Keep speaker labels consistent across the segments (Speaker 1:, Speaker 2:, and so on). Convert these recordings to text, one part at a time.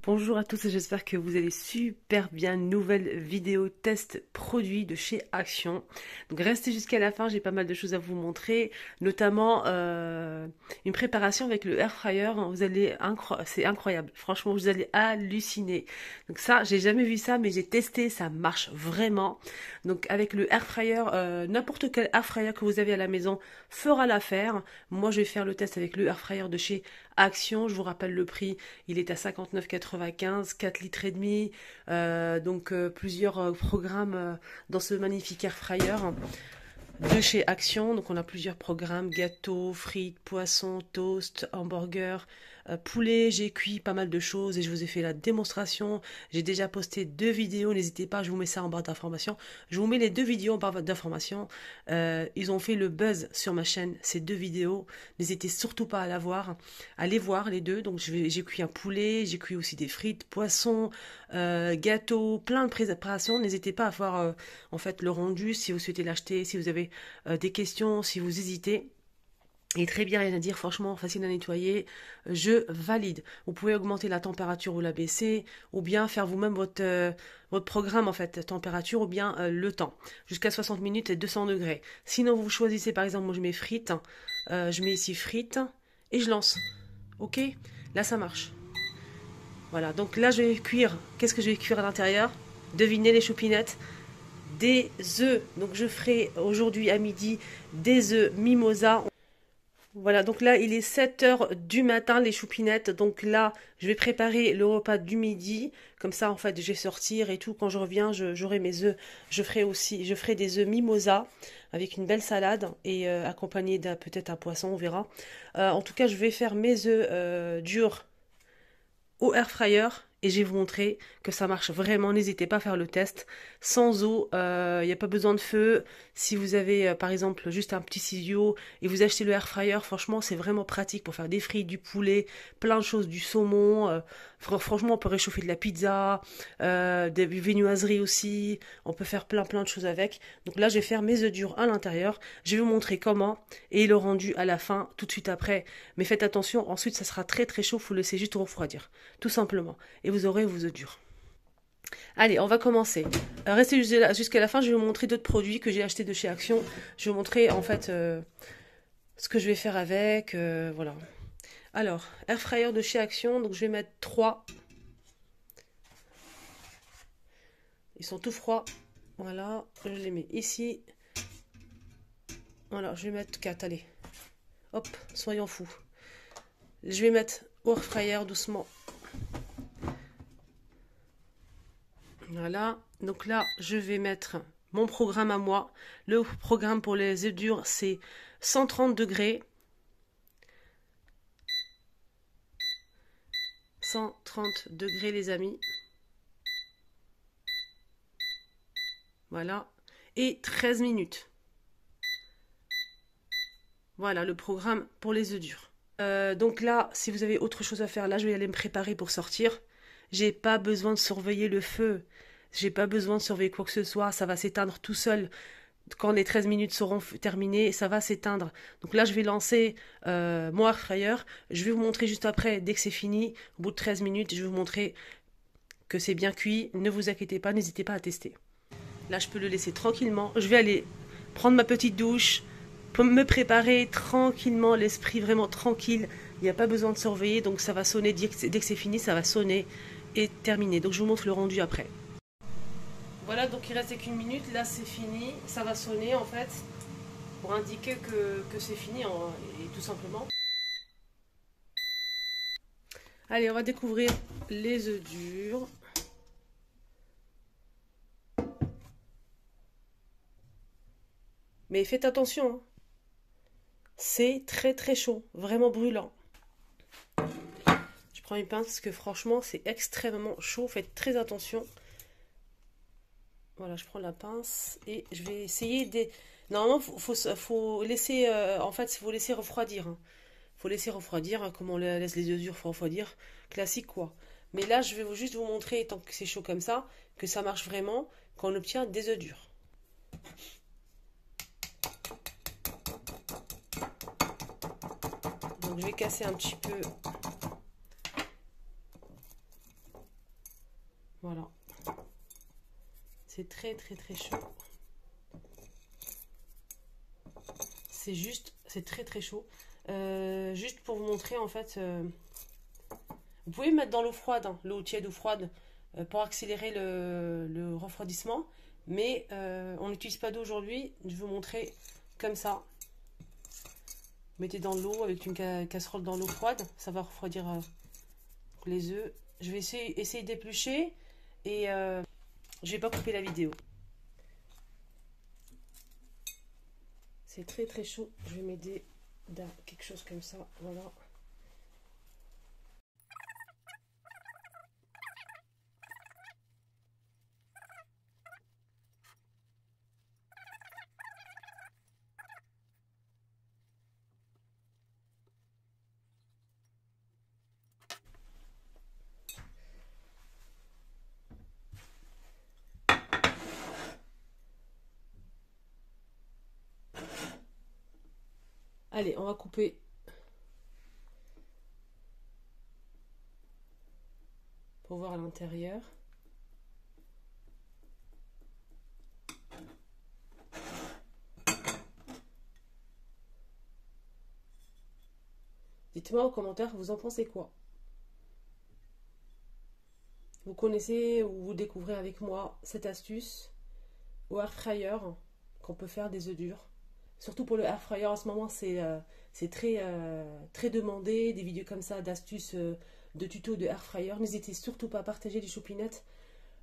Speaker 1: Bonjour à tous et j'espère que vous allez super bien. Nouvelle vidéo test produit de chez Action. Donc restez jusqu'à la fin, j'ai pas mal de choses à vous montrer, notamment une préparation avec le air fryer. Vous allez c'est incroyable. Franchement, vous allez halluciner. Donc ça, j'ai jamais vu ça, mais j'ai testé, ça marche vraiment. Donc avec le air fryer, n'importe quel air fryer que vous avez à la maison fera l'affaire. Moi, je vais faire le test avec le air fryer de chez Action. Je vous rappelle le prix, il est à 59,95, 4 litres et demi, plusieurs programmes dans ce magnifique air fryer de chez Action. Donc on a plusieurs programmes, gâteaux, frites, poissons, toast, hamburgers, poulet. J'ai cuit pas mal de choses et je vous ai fait la démonstration. J'ai déjà posté 2 vidéos, n'hésitez pas, je vous mets ça en barre d'information. Je vous mets les 2 vidéos en barre d'information. Ils ont fait le buzz sur ma chaîne, ces 2 vidéos. N'hésitez surtout pas à la voir, à les voir les 2. Donc j'ai cuit un poulet, j'ai cuit aussi des frites, poissons, gâteaux, plein de préparations. N'hésitez pas à voir en fait le rendu si vous souhaitez l'acheter, si vous avez des questions, si vous hésitez. Et très bien, rien à dire, franchement, facile à nettoyer, je valide. Vous pouvez augmenter la température ou la baisser, ou bien faire vous-même votre programme, en fait, température, ou bien le temps, jusqu'à 60 minutes et 200 degrés. Sinon, vous choisissez, par exemple, moi je mets frites, je mets ici frites, et je lance. Ok? Là, ça marche. Voilà, donc là, je vais cuire. Qu'est-ce que je vais cuire à l'intérieur? Devinez les choupinettes. Des œufs. Donc, je ferai aujourd'hui à midi des œufs mimosa. Voilà, donc là, il est 7 heures du matin, les choupinettes. Donc là, je vais préparer le repas du midi. Comme ça, en fait, je vais sortir et tout. Quand je reviens, j'aurai mes œufs. Je ferai des œufs mimosa avec une belle salade et accompagné d'un peut-être un poisson, on verra. En tout cas, je vais faire mes œufs durs au air fryer et je vais vous montrer que ça marche vraiment. N'hésitez pas à faire le test. Sans eau, il n'y a pas besoin de feu. Si vous avez par exemple juste un petit ciseau et vous achetez le air fryer, franchement c'est vraiment pratique pour faire des frites, du poulet, plein de choses, du saumon. Franchement on peut réchauffer de la pizza, des viennoiseries aussi. On peut faire plein de choses avec. Donc là je vais faire mes œufs durs à l'intérieur. Je vais vous montrer comment et le rendu à la fin, tout de suite après. Mais faites attention, ensuite ça sera très chaud, il faut le laisser juste refroidir, tout simplement. Et vous aurez vos œufs durs. Allez, on va commencer. Restez jusqu'à la fin, je vais vous montrer d'autres produits que j'ai achetés de chez Action. Je vais vous montrer en fait ce que je vais faire avec. Voilà. Alors, air fryer de chez Action, donc je vais mettre 3. Ils sont tout froids. Voilà, je les mets ici. Voilà, je vais mettre 4, allez. Hop, soyons fous. Je vais mettre au air fryer doucement. Voilà, donc là, je vais mettre mon programme à moi. Le programme pour les œufs durs, c'est 130 degrés. 130 degrés, les amis. Voilà. Et 13 minutes. Voilà, le programme pour les œufs durs. Donc là, si vous avez autre chose à faire, là, je vais aller me préparer pour sortir. J'ai pas besoin de surveiller le feu. J'ai pas besoin de surveiller quoi que ce soit. Ça va s'éteindre tout seul. Quand les 13 minutes seront terminées, ça va s'éteindre. Donc là, je vais lancer mon air fryer. Je vais vous montrer juste après, dès que c'est fini, au bout de 13 minutes, je vais vous montrer que c'est bien cuit. Ne vous inquiétez pas, n'hésitez pas à tester. Là, je peux le laisser tranquillement. Je vais aller prendre ma petite douche, pour me préparer tranquillement, l'esprit vraiment tranquille. Il n'y a pas besoin de surveiller, donc ça va sonner. Dès que c'est fini, ça va sonner et terminer. Donc je vous montre le rendu après. Voilà, donc il reste qu'une minute. Là, c'est fini. Ça va sonner en fait pour indiquer que c'est fini et tout simplement. Allez, on va découvrir les œufs durs. Mais faites attention, hein. C'est très chaud, vraiment brûlant. Je prends une pince parce que franchement c'est extrêmement chaud, faites très attention. Voilà, je prends la pince et je vais essayer de... Normalement, faut laisser, en fait, faut laisser refroidir. Hein. Faut laisser refroidir, hein, comme on laisse les œufs durs, faut refroidir. Classique, quoi. Mais là, je vais juste vous montrer, tant que c'est chaud comme ça, que ça marche vraiment quand on obtient des œufs durs. Donc, je vais casser un petit peu Voilà. C'est très chaud. C'est très chaud. Juste pour vous montrer en fait, vous pouvez mettre dans l'eau froide, hein, l'eau tiède ou froide, pour accélérer le refroidissement. Mais on n'utilise pas d'eau aujourd'hui. Je vais vous montrer comme ça. Vous mettez dans l'eau avec une casserole dans l'eau froide. Ça va refroidir les œufs. Je vais essayer d'éplucher et je vais pas couper la vidéo. C'est très chaud. Je vais m'aider dans quelque chose comme ça. Voilà. Allez, on va couper. Pour voir à l'intérieur. Dites-moi en commentaire, vous en pensez quoi? Vous connaissez ou vous découvrez avec moi cette astuce au air fryer qu'on peut faire des œufs durs. Surtout pour le air fryer, en ce moment, c'est très demandé. Des vidéos comme ça, d'astuces, de tutos de air fryer. N'hésitez surtout pas à partager les choupinettes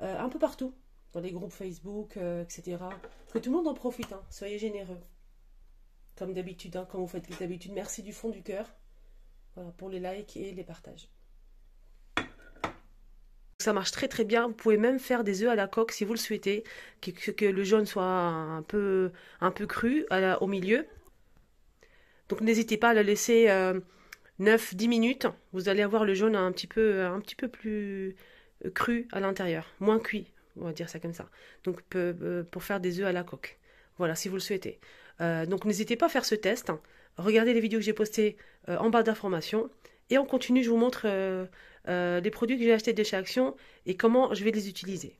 Speaker 1: un peu partout, dans les groupes Facebook, etc. Que tout le monde en profite, hein. Soyez généreux. Comme d'habitude, hein, comme vous faites d'habitude. Merci du fond du cœur. Voilà, pour les likes et les partages. Ça marche très bien. Vous pouvez même faire des œufs à la coque si vous le souhaitez, que le jaune soit un peu cru au milieu. Donc n'hésitez pas à le laisser 9-10 minutes. Vous allez avoir le jaune un petit peu plus cru à l'intérieur, moins cuit, on va dire ça comme ça. Donc pour faire des œufs à la coque. Voilà, si vous le souhaitez. Donc n'hésitez pas à faire ce test. Regardez les vidéos que j'ai postées en barre d'informations. Et on continue, je vous montre les produits que j'ai achetés de chez Action et comment je vais les utiliser.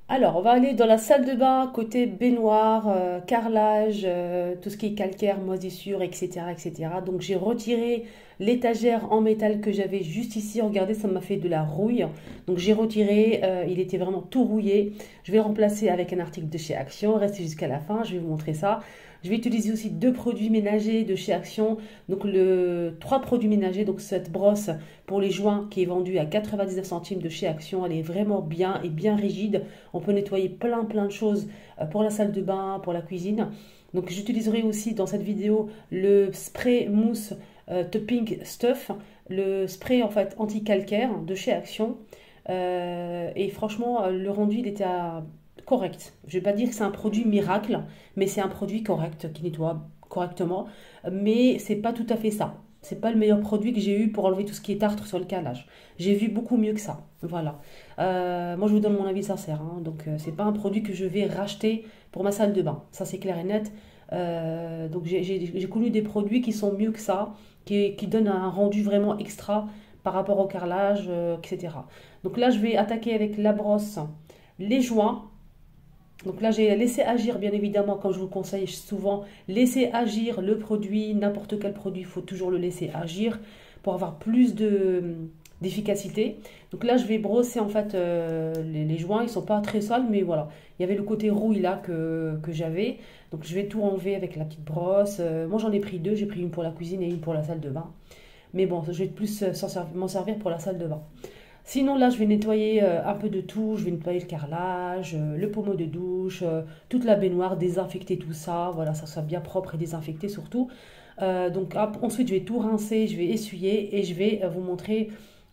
Speaker 1: Alors, on va aller dans la salle de bain, côté baignoire, carrelage, tout ce qui est calcaire, moisissure, etc. etc. Donc, j'ai retiré l'étagère en métal que j'avais juste ici. Regardez, ça m'a fait de la rouille. Donc, j'ai retiré, il était vraiment tout rouillé. Je vais le remplacer avec un article de chez Action. Restez jusqu'à la fin, je vais vous montrer ça. Je vais utiliser aussi 2 produits ménagers de chez Action. Donc 3 produits ménagers. Donc cette brosse pour les joints qui est vendue à 99 centimes de chez Action. Elle est vraiment bien et bien rigide. On peut nettoyer plein de choses pour la salle de bain, pour la cuisine. Donc j'utiliserai aussi dans cette vidéo le spray mousse Topping Stuff. Le spray en fait anti-calcaire de chez Action. Et franchement, le rendu il était correct. Je ne vais pas dire que c'est un produit miracle, mais c'est un produit correct qui nettoie correctement. Mais c'est pas tout à fait ça. C'est pas le meilleur produit que j'ai eu pour enlever tout ce qui est tartre sur le carrelage. J'ai vu beaucoup mieux que ça. Voilà. Moi, je vous donne mon avis sincère. Hein. Donc, c'est pas un produit que je vais racheter pour ma salle de bain. Ça, c'est clair et net. Donc, j'ai connu des produits qui sont mieux que ça, qui donnent un rendu vraiment extra par rapport au carrelage, etc. Donc là, je vais attaquer avec la brosse les joints. Donc là, j'ai laissé agir, bien évidemment, comme je vous le conseille souvent, laisser agir le produit, n'importe quel produit, il faut toujours le laisser agir pour avoir plus d'efficacité. Donc là, je vais brosser en fait les joints, ils ne sont pas très sales, mais voilà. Il y avait le côté rouille là que j'avais. Donc je vais tout enlever avec la petite brosse. Moi, j'en ai pris 2, j'ai pris une pour la cuisine et une pour la salle de bain. Mais bon, je vais plus m'en servir pour la salle de bain. Sinon, là, je vais nettoyer un peu de tout. Je vais nettoyer le carrelage, le pommeau de douche, toute la baignoire, désinfecter tout ça. Voilà, ça soit bien propre et désinfecté surtout. Donc, ensuite, je vais tout rincer, je vais essuyer et je vais vous montrer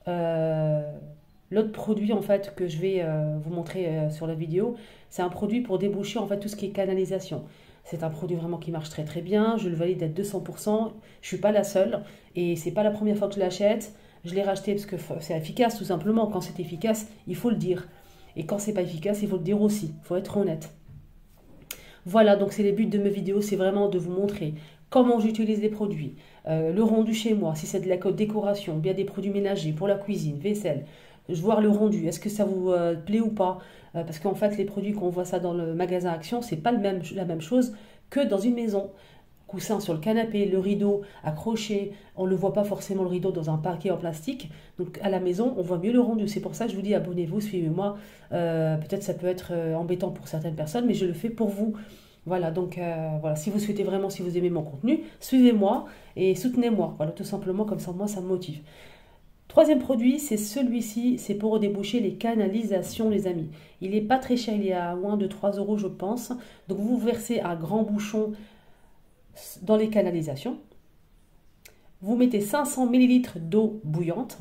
Speaker 1: l'autre produit en fait que je vais vous montrer sur la vidéo. C'est un produit pour déboucher en fait tout ce qui est canalisation. C'est un produit vraiment qui marche très bien. Je le valide à 200%. Je suis pas la seule et c'est pas la première fois que je l'achète. Je l'ai racheté parce que c'est efficace tout simplement. Quand c'est efficace, il faut le dire. Et quand c'est pas efficace, il faut le dire aussi. Il faut être honnête. Voilà, donc c'est le but de mes vidéos, c'est vraiment de vous montrer comment j'utilise les produits, le rendu chez moi, si c'est de la décoration, bien des produits ménagers pour la cuisine, vaisselle, voir le rendu. Est-ce que ça vous plaît ou pas? Parce qu'en fait, les produits qu'on voit ça dans le magasin Action, c'est pas la même chose que dans une maison. Coussin sur le canapé, le rideau accroché, on ne voit pas forcément le rideau dans un parquet en plastique. Donc à la maison, on voit mieux le rendu. C'est pour ça que je vous dis abonnez-vous, suivez-moi. Peut-être ça peut être embêtant pour certaines personnes, mais je le fais pour vous. Voilà, donc voilà, si vous souhaitez vraiment, si vous aimez mon contenu, suivez-moi et soutenez-moi. Voilà, tout simplement, comme ça, moi, ça me motive. Troisième produit, c'est celui-ci, c'est pour déboucher les canalisations, les amis. Il n'est pas très cher, il est à moins de 3 euros, je pense. Donc vous versez un grand bouchon dans les canalisations. Vous mettez 500 ml d'eau bouillante,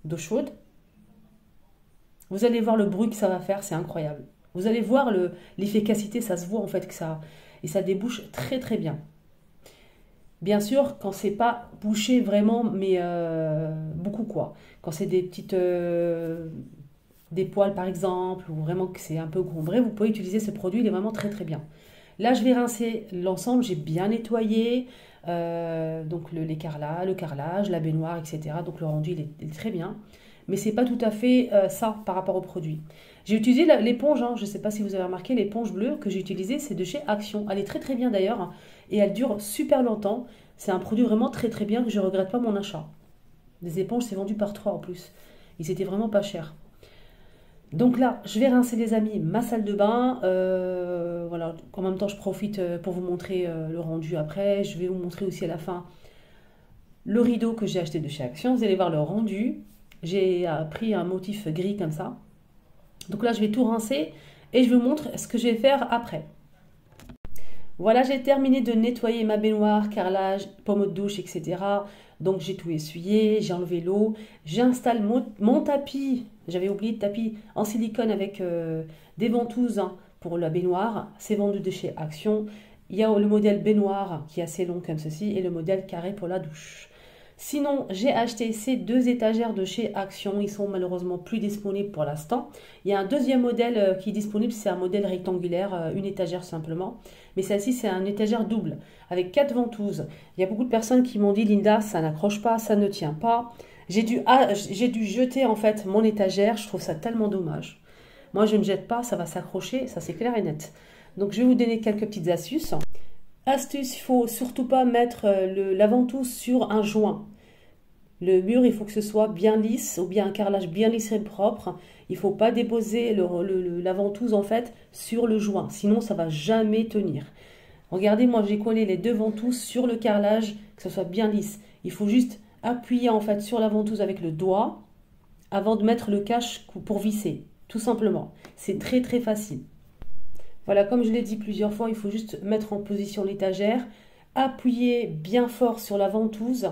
Speaker 1: d'eau chaude. Vous allez voir le bruit que ça va faire, c'est incroyable. Vous allez voir l'efficacité, ça se voit en fait que ça... Et ça débouche très très bien. Bien sûr, quand c'est pas bouché vraiment, mais beaucoup quoi. Quand c'est des petites... des poils par exemple, ou vraiment que c'est un peu gros. Vous pouvez utiliser ce produit, il est vraiment très très bien. Là, je vais rincer l'ensemble, j'ai bien nettoyé, donc le carrelage, la baignoire, etc. Donc le rendu, il est très bien. Mais c'est pas tout à fait ça par rapport au produit. J'ai utilisé l'éponge, hein, je ne sais pas si vous avez remarqué, l'éponge bleue que j'ai utilisée, c'est de chez Action. Elle est très très bien d'ailleurs, hein, et elle dure super longtemps. C'est un produit vraiment très très bien que je ne regrette pas mon achat. Les éponges, c'est vendu par 3 en plus. Ils étaient vraiment pas chers. Donc là, je vais rincer les amis ma salle de bain. Voilà, en même temps, je profite pour vous montrer le rendu après. Je vais vous montrer aussi à la fin le rideau que j'ai acheté de chez Action. Vous allez voir le rendu. J'ai pris un motif gris comme ça. Donc là, je vais tout rincer et je vous montre ce que je vais faire après. Voilà, j'ai terminé de nettoyer ma baignoire, carrelage, pommeau de douche, etc. Donc j'ai tout essuyé, j'ai enlevé l'eau. J'installe mon tapis. J'avais oublié le tapis en silicone avec des ventouses hein, pour la baignoire. C'est vendu de chez Action. Il y a le modèle baignoire qui est assez long comme ceci et le modèle carré pour la douche. Sinon, j'ai acheté ces 2 étagères de chez Action. Ils sont malheureusement plus disponibles pour l'instant. Il y a un deuxième modèle qui est disponible. C'est un modèle rectangulaire, une étagère simplement. Mais celle-ci, c'est un étagère double avec 4 ventouses. Il y a beaucoup de personnes qui m'ont dit, Linda, ça n'accroche pas, ça ne tient pas. J'ai dû jeter en fait mon étagère. Je trouve ça tellement dommage. Moi, je ne jette pas, ça va s'accrocher. Ça, c'est clair et net. Donc, je vais vous donner quelques petites astuces. Astuce, il ne faut surtout pas mettre la ventouse sur un joint. Le mur, il faut que ce soit bien lisse ou bien un carrelage bien lisse et propre. Il ne faut pas déposer la ventouse en fait sur le joint, sinon ça ne va jamais tenir. Regardez, moi j'ai collé les 2 ventouses sur le carrelage, que ce soit bien lisse. Il faut juste appuyer en fait sur la ventouse avec le doigt avant de mettre le cache pour visser, tout simplement. C'est très très facile. Voilà, comme je l'ai dit plusieurs fois, il faut juste mettre en position l'étagère, appuyer bien fort sur la ventouse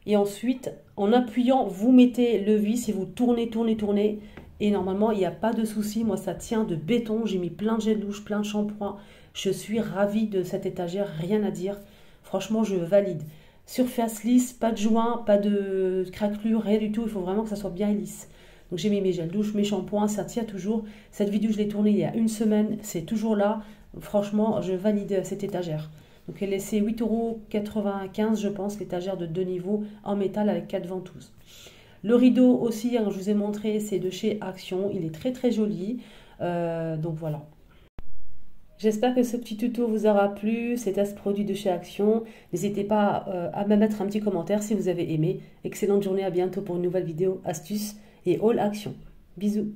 Speaker 1: et ensuite, en appuyant, vous mettez le vis et vous tournez, tournez, tournez. Et normalement, il n'y a pas de souci. Moi, ça tient de béton. J'ai mis plein de gel douche, plein de shampoing. Je suis ravie de cette étagère, rien à dire. Franchement, je valide. Surface lisse, pas de joint, pas de craquelure, rien du tout. Il faut vraiment que ça soit bien lisse. Donc j'ai mis mes gels douche, mes shampoings, ça tient toujours. Cette vidéo, je l'ai tournée il y a 1 semaine, c'est toujours là. Franchement, je valide cette étagère. Donc elle c'est 8,95 € je pense, l'étagère de 2 niveaux en métal avec 4 ventouses. Le rideau aussi, hein, je vous ai montré, c'est de chez Action. Il est très très joli. Donc voilà. J'espère que ce petit tuto vous aura plu. C'est à ce produit de chez Action. N'hésitez pas à me mettre un petit commentaire si vous avez aimé. Excellente journée, à bientôt pour une nouvelle vidéo astuce et haul Action. Bisous.